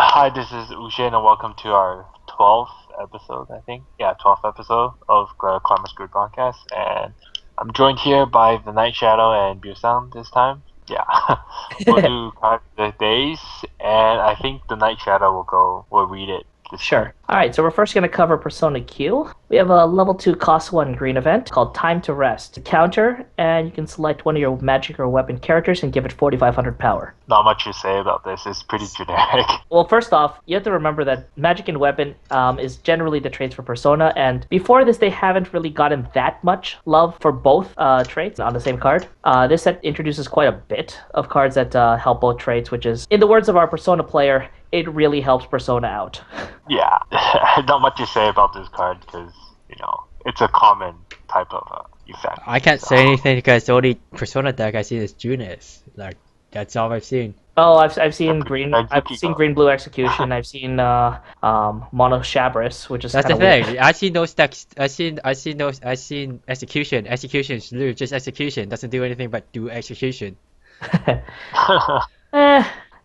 Hi, this is Ushin, and welcome to our 12th episode, I think. Yeah, 12th episode of the Climax Group podcast. And I'm joined here by the Night Shadow and Busan this time. Yeah, we'll do kind of the days, and I think the Night Shadow will read it this time. Sure. Alright, so we're first going to cover Persona Q. We have a level 2 cost 1 green event called Time to Rest. To counter, and you can select one of your magic or weapon characters and give it 4,500 power. Not much to say about this. It's pretty generic. Well, first off, you have to remember that magic and weapon is generally the traits for Persona, and before this they haven't really gotten that much love for both traits on the same card. This set introduces quite a bit of cards that help both traits, which is, in the words of our Persona player, it really helps Persona out. Yeah, not much to say about this card because, it's a common type of effect. I can't say anything because the only Persona deck I see is Junis. Like, that's all I've seen. Oh, I've seen green. I've seen green blue execution. I've seen mono Shabris, which is That's the weird. thing. I've seen those decks. I've seen execution. Execution is literally just execution. Doesn't do anything but do execution.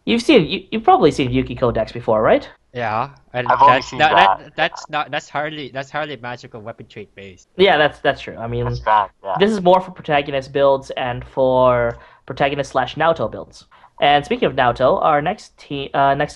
You've probably seen Yukiko decks before, right? Yeah, and I've only seen that. That's hardly magical weapon trait based. Yeah, that's true. I mean, That's bad, yeah. this is more for protagonist builds and for protagonist/Naoto builds. And speaking of Naoto, our next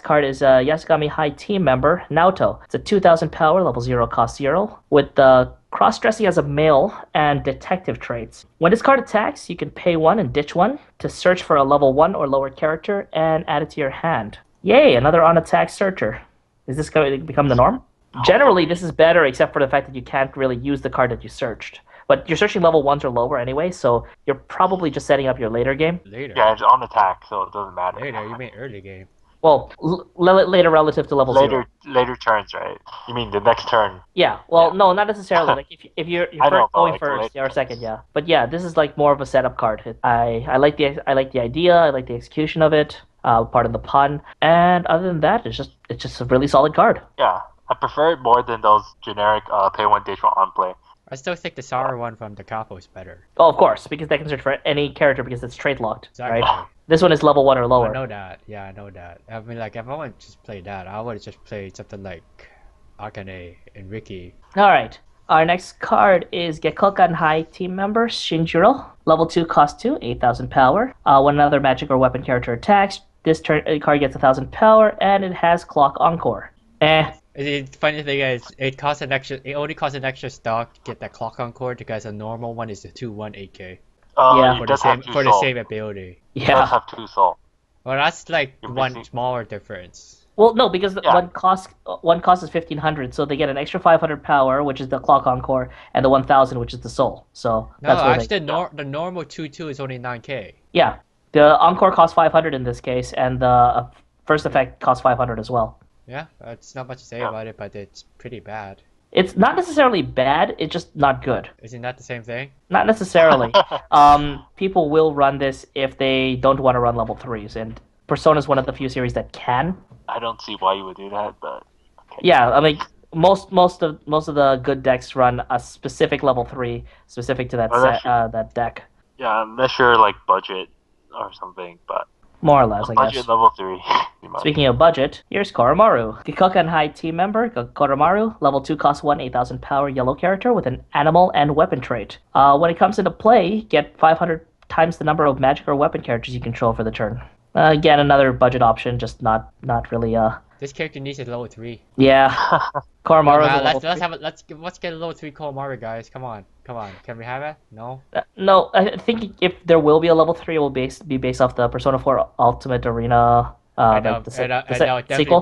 card is Yasugami High team member Naoto. It's a 2,000 power, level 0, cost 0, with the cross-dressing as a male and detective traits. When this card attacks, you can pay 1 and ditch 1 to search for a level 1 or lower character and add it to your hand. Yay, another on-attack searcher. Is this going to become the norm? Generally, this is better except for the fact that you can't really use the card that you searched. But you're searching level 1s or lower anyway, so you're probably just setting up your later game. Later. Yeah, it's on attack, so it doesn't matter. Later. You mean early game. Well, later relative to level 0. Later turns, right? You mean the next turn? Yeah, well, Yeah. no, not necessarily. Like if you're I know, but going like first later. or second, yeah. But yeah, this is like more of a setup card. I like the idea. I like the execution of it. Pardon the pun. And other than that, it's just a really solid card. Yeah, I prefer it more than those generic pay one day for on play. I still think the sour one from the capo is better. Oh, of course, because they can search for any character because it's trait locked, Exactly. right? This one is level 1 or I lower. know that. Yeah, I know that. I mean, like, if I want to just play that, I would just play something like Akane and Ricky. All right. Our next card is Gekokan High team member Shinjiro. Level 2, cost 2, 8,000 power. When another magic or weapon character attacks, this card gets 1,000 power, and it has Clock Encore. The funny thing is, it only costs an extra stock to get that clock encore because a normal one is a 2-1-8K Yeah. It for does have two the soul. same ability. It does Yeah. have 2 soul. Well, that's like You're one missing- smaller difference. Well, no, because Yeah. one cost is 1,500, so they get an extra 500 power, which is the Clock Encore, and the 1,000, which is the Soul. So No, that's where actually, the normal 2-2 is only 9K. yeah, the Encore costs 500 in this case, and the first effect costs 500 as well. Yeah, it's not much to say Yeah. about it, but it's pretty bad. It's not necessarily bad; it's just not good. Isn't that the same thing? Not necessarily. People will run this if they don't want to run level 3s, and Persona is one of the few series that can. I don't see why you would do that, but okay. Yeah, I mean, most of the good decks run a specific level 3 specific to that Oh, that's that deck, Yeah, unless you're like budget or something, but more or less, I budget guess. level 3. you might. Speaking of budget, here's Koromaru. Gekokan High team member Koromaru, level 2, cost 1, 8,000 power yellow character with an animal and weapon trait. When it comes into play, get 500 times the number of magic or weapon characters you control for the turn. Again, another budget option, just not really. This character needs a level 3. Yeah, Koromaru. Wow, is a level let's get a level 3 Komaru, guys. Come on. Can we have it? No. No, I think if there will be a level 3, it will be based off the Persona 4 Ultimate Arena. That'll Sequel.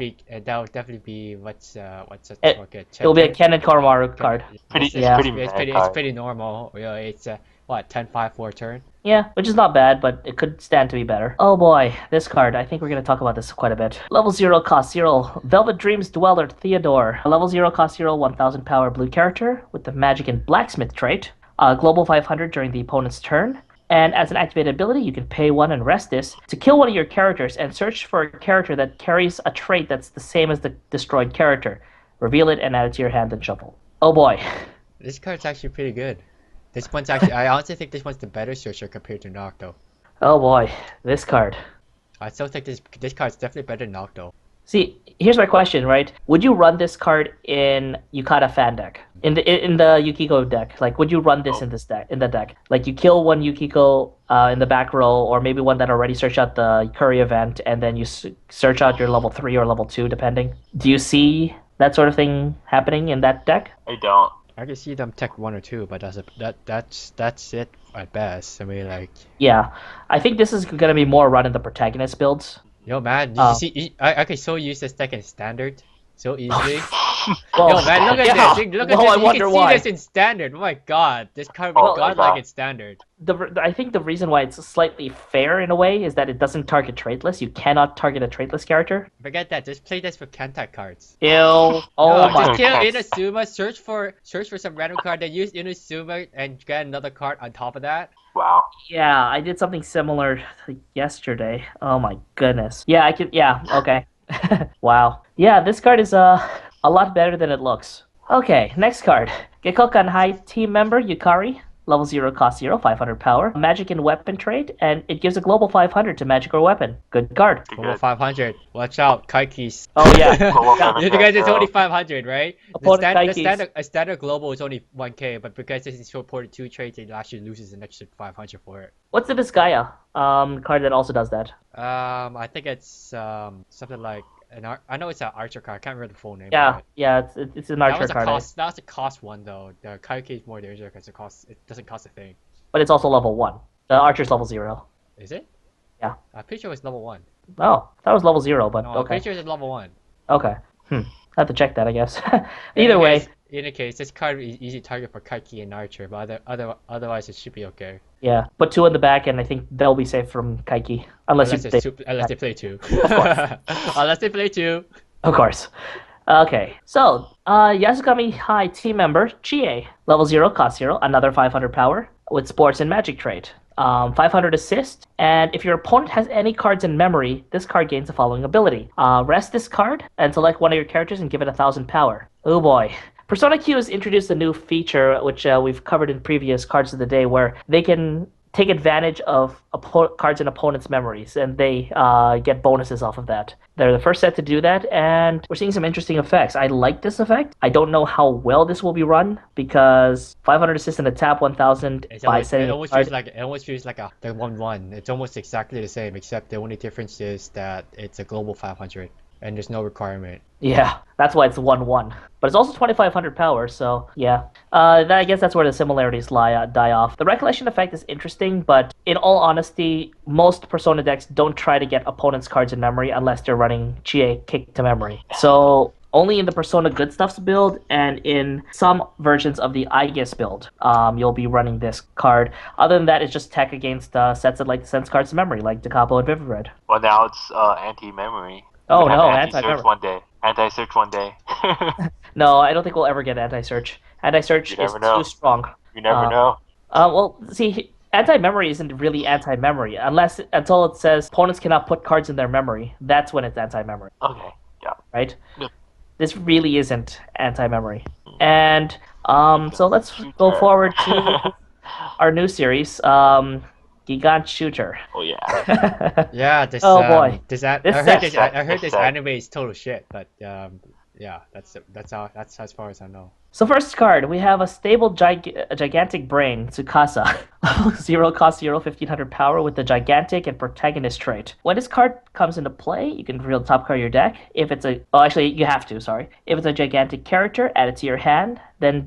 definitely be what's It will be a Ken and Koromaru card. Pretty, Yeah. It's pretty normal. Yeah, it's what 10-5 for a turn. Yeah, which is not bad, but it could stand to be better. Oh boy, this card. I think we're going to talk about this quite a bit. Level 0, cost 0. Velvet Dreams Dweller Theodore. A level 0, cost 0, 1,000 power blue character with the Magic and Blacksmith trait. Global 500 during the opponent's turn. And as an activated ability, you can pay 1 and rest this to kill one of your characters and search for a character that carries a trait that's the same as the destroyed character. Reveal it and add it to your hand and shuffle. Oh boy. This card's actually pretty good. This one's actually, I honestly think this one's the better searcher compared to Nocto. Oh boy, this card. I still think this card's definitely better than Nocto. See, here's my question, right? Would you run this card in Yukata fan deck? In the Yukiko deck? Like, would you run this in the deck? Like, you kill one Yukiko in the back row, or maybe one that already searched out the Yukari event, and then you search out your level 3 or level 2, depending. Do you see that sort of thing happening in that deck? I don't. I can see them tech 1 or 2, but that's it at best. I mean, like, Yeah, I think this is gonna be more run in the protagonist builds. yo, man, did you see? I can so use this deck in standard so easily. Well, Yo, man, look at yeah. this. Look at Well, this. I You wonder can see why. this in standard. Oh my god, this card would be Oh my godlike God. in standard. I think the reason why it's slightly fair in a way is that it doesn't target traitless. You cannot target a traitless character. Forget that. Just play this for Kantai cards. Ew. Oh No, my. just kill God. Inazuma. Search for some random card. Then use Inazuma and get another card on top of that. Wow. Yeah, I did something similar yesterday. Oh my goodness. Yeah, I could. Yeah, okay. Wow. Yeah, this card is a lot better than it looks. Okay, next card. Gekokan High team member Yukari. Level 0, cost 0, 500 power. Magic and weapon trait, and it gives a global 500 to magic or weapon. Good card. Global Good. 500. Watch out, Kaikis. Oh yeah. Global 500, You guys, it's so- only 500, right? Opponent A standard global is only 1k, but because this is supported 2 traits, it actually loses an extra 500 for it. What's the Vizcaya? Card that also does that. I think it's something like I know it's an archer card. I can't remember the full name. Yeah, of it. yeah, it's an That archer was a card, cost. That was a cost one though. The Kaiki is more dangerous because it doesn't cost a thing. but it's also level 1. The archer's level 0. Is it? Yeah. I'm pretty sure it's level 1. Oh, that was level 0, but No, I'm okay. pretty sure it's level 1. Okay. I have to check that, I guess. In Either any way, case- in any case, this card is easy target for Kaiki and Archer, but otherwise it should be okay. yeah. Put 2 in the back, and I think they'll be safe from Kaiki. Unless Unless they play 2. Unless they play 2. Of course. Okay, so Yasukami High team member Chie, level 0, cost 0, another 500 power with sports and magic trait. 500 assist, and if your opponent has any cards in memory, this card gains the following ability. Rest this card and select one of your characters and give it 1,000 power. Oh boy. Persona Q has introduced a new feature, which we've covered in previous Cards of the Day, where they can take advantage of cards in opponents' memories, and they get bonuses off of that. They're the first set to do that, and we're seeing some interesting effects. I like this effect. I don't know how well this will be run, because 500 assist and a tap 1,000 by setting It a almost card. feels like the 1/1. It's almost exactly the same, except the only difference is that it's a global 500 and there's no requirement. Yeah, that's why it's 1/1. But it's also 2,500 power, so yeah. I guess that's where the similarities die off. The recollection effect is interesting, but in all honesty, most Persona decks don't try to get opponents' cards in memory unless they're running Chie Kick to memory. So only in the Persona Good Stuffs build and in some versions of the Aegis build, you'll be running this card. Other than that, it's just tech against sets that like to send cards to memory, like Decapo and Vivid Red. Well, now it's anti-memory. Oh no, Anti-search anti-memory. one day. Anti-search one day. No, I don't think we'll ever get anti-search. Anti-search You is never know. too strong. You never know. Well, see, anti-memory isn't really anti-memory until it says opponents cannot put cards in their memory. That's when it's anti-memory, Okay. Yeah. right? Yep. This really isn't anti-memory. And so let's go forward to our new series, Gigant Shooter. Oh yeah. Yeah, this. Oh, boy. I This heard this set. anime is total shit, but yeah, that's as far as I know. So first card, we have a stable gigantic brain, Tsukasa. 0 cost 0, 1,500 power with the gigantic and protagonist trait. When this card comes into play, you can reveal the top card of your deck. If it's actually, you have to, sorry. If it's a gigantic character, add it to your hand, then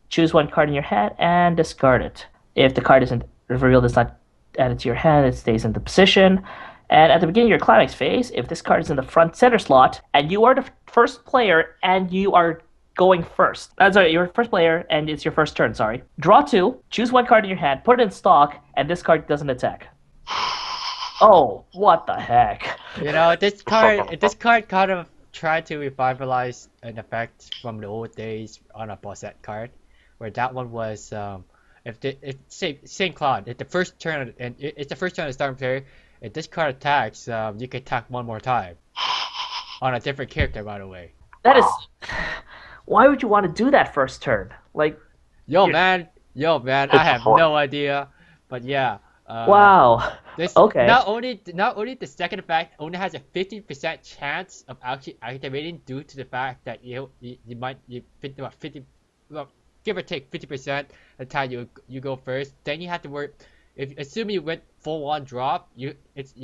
choose one card in your hand and discard it. If the card isn't revealed, it's not added to your hand, it stays in the position. And at the beginning of your climax phase, if this card is in the front center slot, and you are the first player, and you are going first. Sorry, you're the first player, and it's your first turn, sorry. Draw 2, choose one card in your hand, put it in stock, and this card doesn't attack. Oh, what the heck? You know, this card kind of tried to revitalize an effect from the old days on a bossette card, where that one was same cloud. It's the first turn and it's the first turn of the starting player. If this card attacks, you can attack one more time on a different character, by the way. That is... Why would you want to do that first turn? Like, Yo man, I have no idea, but yeah. wow. Okay. Not only the second effect only has a 50% chance of actually activating due to the fact that you fit about 50, well, give or take 50% of the time you go first. Then you have to worry. Assuming you went full on drop, you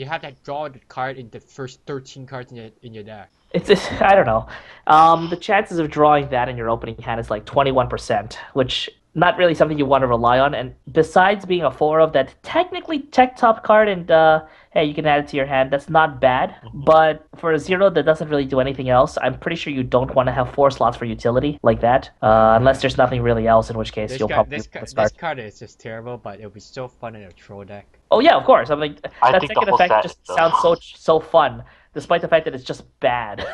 have to draw the card in the first 13 cards in your deck. I don't know. The chances of drawing that in your opening hand is like 21%, which not really something you want to rely on. And besides being a 4 of that technically tech top card and hey, you can add it to your hand, that's not bad. But for a 0 that doesn't really do anything else, I'm pretty sure you don't want to have 4 slots for utility like that, unless there's nothing really else, in which case you'll probably this card is just terrible, but it'll be so fun in a troll deck. Oh yeah, of course. I mean, that second effect just sounds so fun, despite the fact that it's just bad.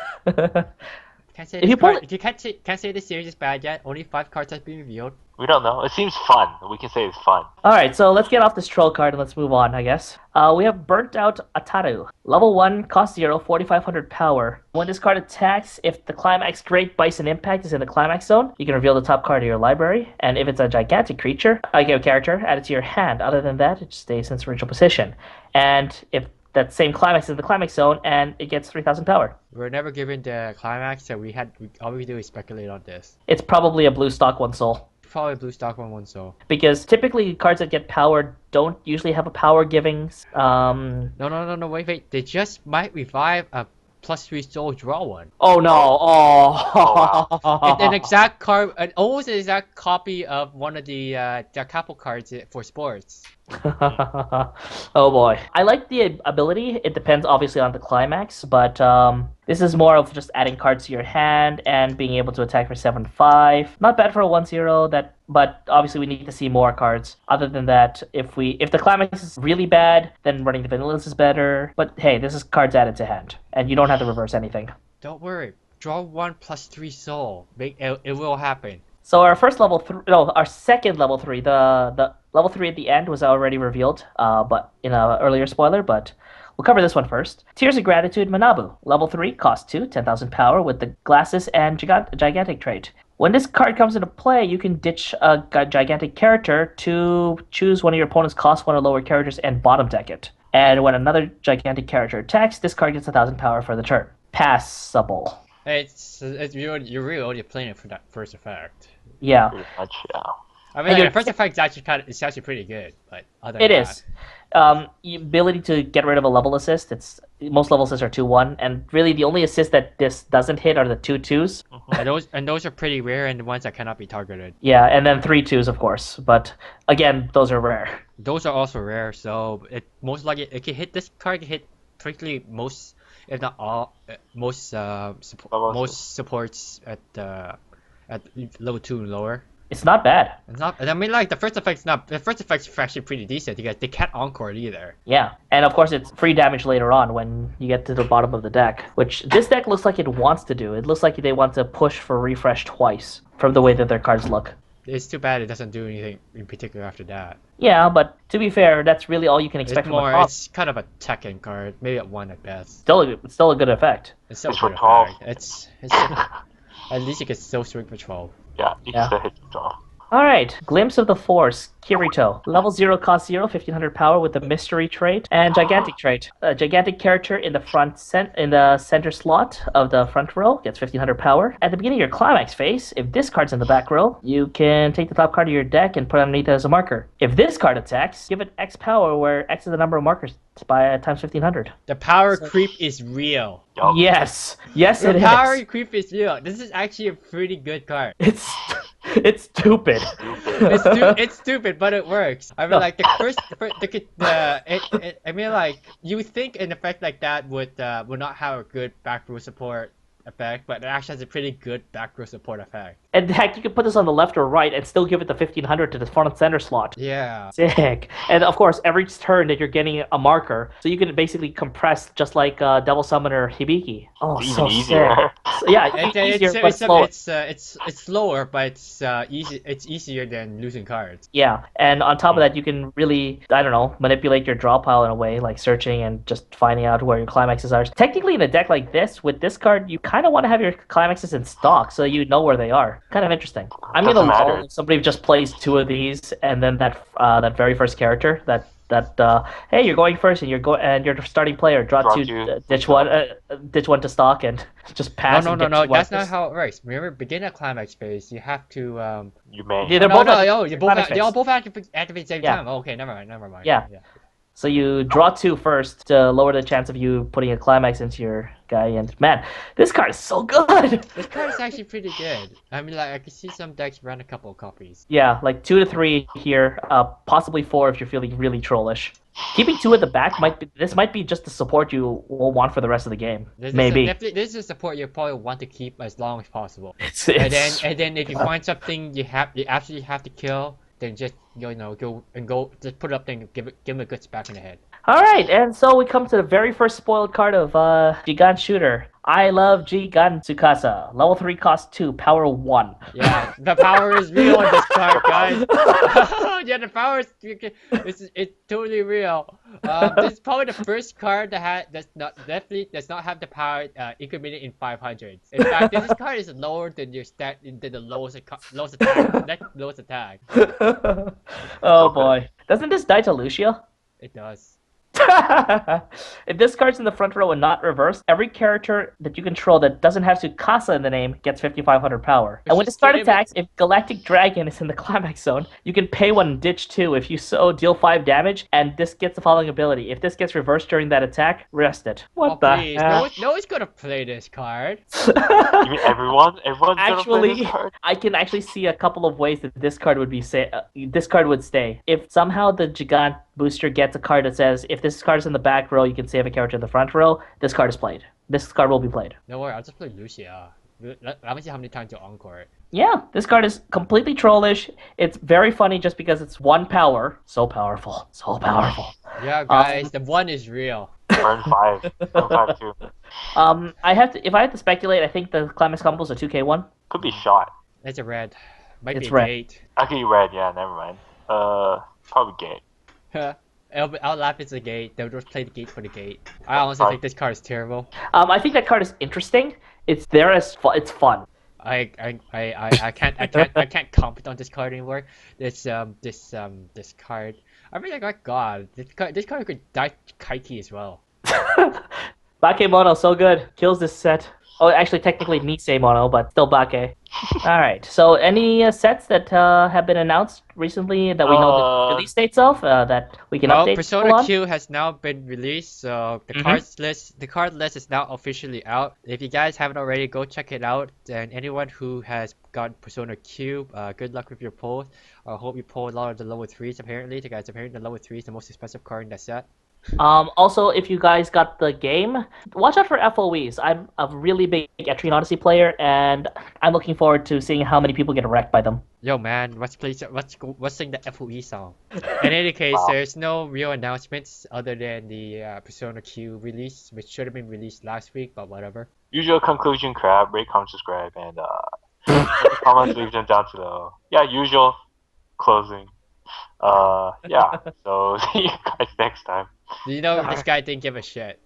Can't say the series is bad yet. Only 5 cards have been revealed. We don't know. It seems fun. We can say it's fun. Alright, so let's get off this troll card and let's move on, I guess. We have Burnt Out Ataru. Level 1, cost 0, 4,500 power. When this card attacks, if the Climax Great Bison Impact is in the Climax zone, you can reveal the top card of your library. And if it's a gigantic creature, character, add it to your hand. Other than that, it stays in its original position. And if that same Climax is in the Climax zone, and it gets 3,000 power. We're never given the Climax, so all we do is speculate on this. It's probably a blue stock 1 soul. Probably blue stock one soul. Because typically cards that get powered don't usually have a power giving. No, wait. They just might revive a +3 soul draw one. Oh no! Oh. An exact card, almost an exact copy of one of the capo cards for sports. Oh boy. I like the ability. It depends obviously on the Climax, but this is more of just adding cards to your hand and being able to attack for 7/5. Not bad for a 1/0, but obviously we need to see more cards. Other than that, if the Climax is really bad, then running the Vanillas is better. But hey, this is cards added to hand, and you don't have to reverse anything. Don't worry. Draw 1 +3 soul. It will happen. So our our second level 3, the level 3 at the end was already revealed, but in an earlier spoiler, but we'll cover this one first. Tears of Gratitude Manabu. Level 3, cost 2, 10,000 power with the Glasses and Gigantic trait. When this card comes into play, you can ditch a gigantic character to choose one of your opponent's cost 1 or lower characters and bottom deck it. And when another gigantic character attacks, this card gets 1,000 power for the turn. Passable. You're really only playing it for that first effect. Yeah. Pretty much, yeah. I mean, the first effect is actually pretty good, but other than it is. The ability to get rid of a level assist. Most level assists are 2/1, and really the only assist that this doesn't hit are the 2/2s. And those are pretty rare, and the ones that cannot be targeted. Yeah, and then 3/2s, of course. But again, those are rare. Those are also rare, so most likely it can hit. This card can hit practically most, if not all, most supports at level 2 and lower. It's not bad. It's not. I mean, like the first effect's actually pretty decent because they can't encore it either. Yeah, and of course it's free damage later on when you get to the bottom of the deck, which this deck looks like it wants to do. It looks like they want to push for refresh twice from the way that their cards look. It's too bad it doesn't do anything in particular after that. Yeah, but to be fair, that's really all you can expect from a It's kind of a Tekken card, maybe at 1 at best. It's still a good effect. It's still It's a good for 12. effect. It's at least you can still swing for 12. Yeah, you can still hit the draw. Alright, Glimpse of the Force, Kirito. Level 0, cost 0, 1,500 power with the Mystery trait and Gigantic trait. A gigantic character in the center slot of the front row gets 1,500 power. At the beginning of your Climax phase, if this card's in the back row, you can take the top card of your deck and put it underneath it as a marker. If this card attacks, give it X power, where X is the number of markers by times 1,500. The power creep is real. Yup. Yes, it is. The power creep is real. This is actually a pretty good card. It's stupid. It's stupid, but it works. I mean, like I mean, like you would think an effect like that would not have a good back row support effect, but it actually has a pretty good back row support effect. And heck, you can put this on the left or right and still give it the 1,500 to the front and center slot. Yeah. Sick. And of course, every turn that you're getting a marker, so you can basically compress just like Devil Summoner Hibiki. Oh, It's so even easier. sick. Yeah, easier, but slower. It's slower, but it's easy. It's easier than losing cards. Yeah, and on top of that, you can really, I don't know, manipulate your draw pile in a way, like searching and just finding out where your climaxes are. Technically, in a deck like this, with this card, you kind of want to have your climaxes in stock so you know where they are. Kind of interesting. I'm gonna Doesn't love matter. if somebody just plays 2 of these, and then that very first character, that that hey, you're going first, and you're the starting player. Draw two, ditch one to stock, and just pass. No. That's not how it works. Remember, begin at climax phase. You have to. You may. Yeah, they all both activate at the same time. Oh, okay, never mind. Yeah. So you draw 2 first to lower the chance of you putting a climax into your guy. And man, this card is so good. This card is actually pretty good. I mean, like I can see some decks run a couple of copies. Yeah, like 2 to 3 here, possibly 4 if you're feeling really trollish. Keeping 2 at the back might be just the support you will want for the rest of the game. Maybe. This is support you probably want to keep as long as possible. And then if you find something you absolutely have to kill, then just go just put it up there and give him a good smack in the head. Alright, and so we come to the very first spoiled card of Jigan Shooter. I love Jigan Tsukasa. Level 3 cost 2, power 1. Yeah, the power is real on this card, guys. Yeah, the power is it's totally real. This is probably the first card that does not have the power incremented in 500s. In fact, this card is lower than your than the lowest attack. Oh boy. Doesn't this die to Lucia? It does. If this card's in the front row and not reversed, every character that you control that doesn't have Tsukasa in the name gets 5,500 power. And when it start attacks, if Galactic Dragon is in the climax zone, you can pay 1 and ditch 2. If you so deal 5 damage, and this gets the following ability. If this gets reversed during that attack, rest it. What the heck? No one's gonna play this card. You mean everyone? Everyone's actually, gonna play this card? I can actually see a couple of ways that this card would this card would stay. If somehow the Gigant booster gets a card that says, if this card is in the back row, you can save a character in the front row, this card is played. This card will be played. Don't worry, I'll just play Lucia. Let me see how many times you encore it. Yeah, this card is completely trollish. It's very funny just because it's 1 power. So powerful. So powerful. Yeah, guys, the 1 is real. Burn 5. Burn 5 too. if I had to speculate, I think the climax combo is a 2k1. Could be shot. It's a red. Might It's be a red. gate. Okay, red, yeah, never mind. Probably gate. I'll laugh it's a gate. They'll just play the gate for the gate. I honestly think this card is terrible. I think that card is interesting. It's there as it's fun. I can't comment on this card anymore. This card. I mean, like, my God, this card could die Kaiki as well. Bakemono, so good. Kills this set. Oh, actually, technically Nisei Mono, but still Bake. Alright, so any sets that have been announced recently that we know the release dates of that we can update? Persona Q has now been released, so the card list is now officially out. If you guys haven't already, go check it out. And anyone who has got Persona Q, good luck with your polls. I hope you pull a lot of the lower 3s apparently. Apparently the lower 3 is the most expensive card in that set. Also, if you guys got the game, watch out for FOEs. I'm a really big Etrian Odyssey player, and I'm looking forward to seeing how many people get wrecked by them. Yo man, let's sing the FOE song. In any case, there's no real announcements other than the Persona Q release, which should have been released last week, but whatever. Usual conclusion, crab, rate, comment, subscribe, and comments leave them down to the usual closing. Yeah, so see you guys next time. Do you know this guy didn't give a shit?